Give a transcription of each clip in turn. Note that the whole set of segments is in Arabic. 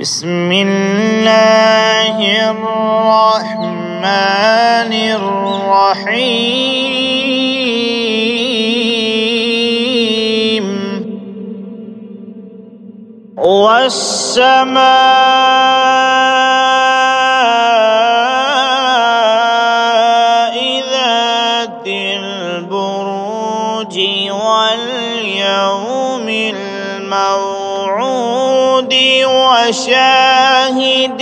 بسم الله الرحمن الرحيم والسماء ذات البروج واليوم الموعود وشاهد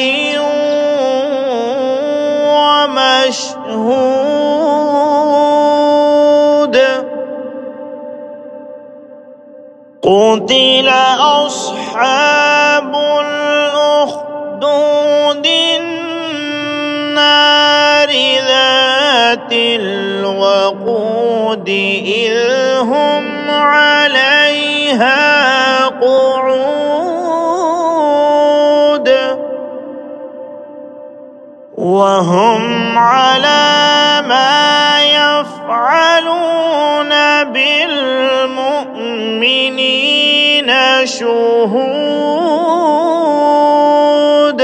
ومشهود قتل أصحاب الأخدود النار ذات الوقود إذ هم عليها قعود وهم على ما يفعلون بالمؤمنين شهود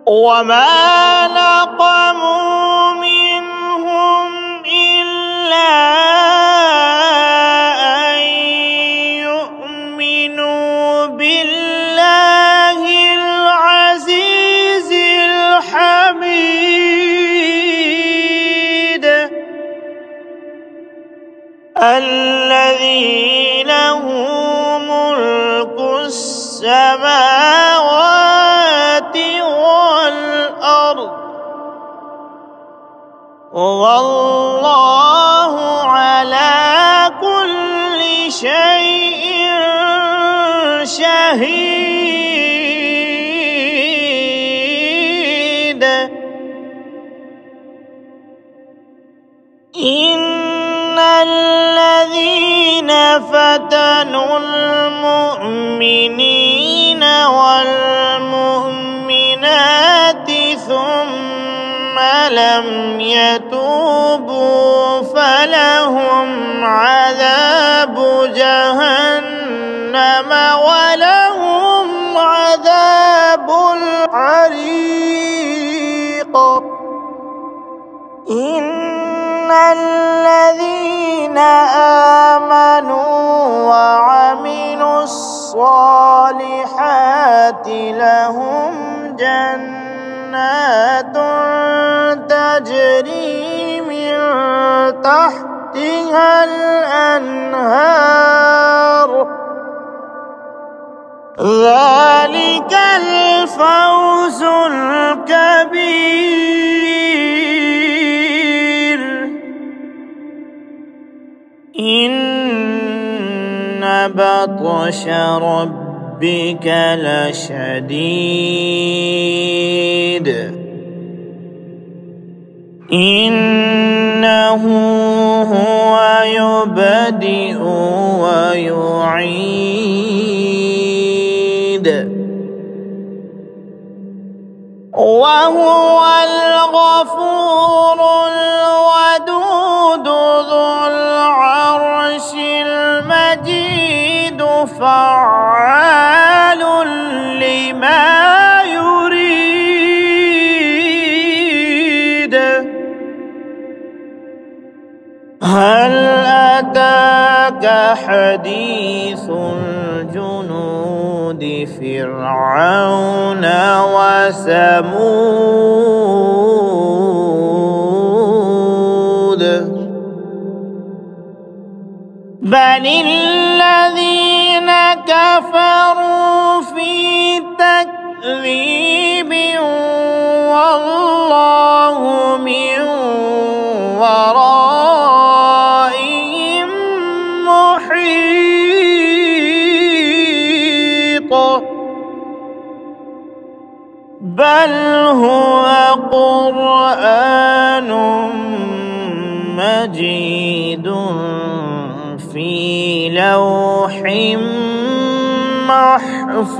وما نقموا منهم إلا أن يؤمنوا بالله العزيز الحميد الذي له ملك السماوات والأرض والله على كل شيء شهيد إن الذين فتنوا المؤمنين والمؤمنات ثم لم يتوبوا فلهم عذاب جهنم ولهم عذاب الحريق إن الذين آمنوا وعملوا الصالحات لهم جنات تجري من تحتها الأنهار ذلك الفوز الكبير إن بطش ربك لشديد إنه هو يبدئ ويعيد وهو الغفور الودود ذو العرش المجيد فعال لما يريد هل أتاك حديث الجنود فرعون وثمود بل الذين كفروا في تكذيب والله من ورائهم محيط بل هو قرآن مجيد في لوح محفوظ.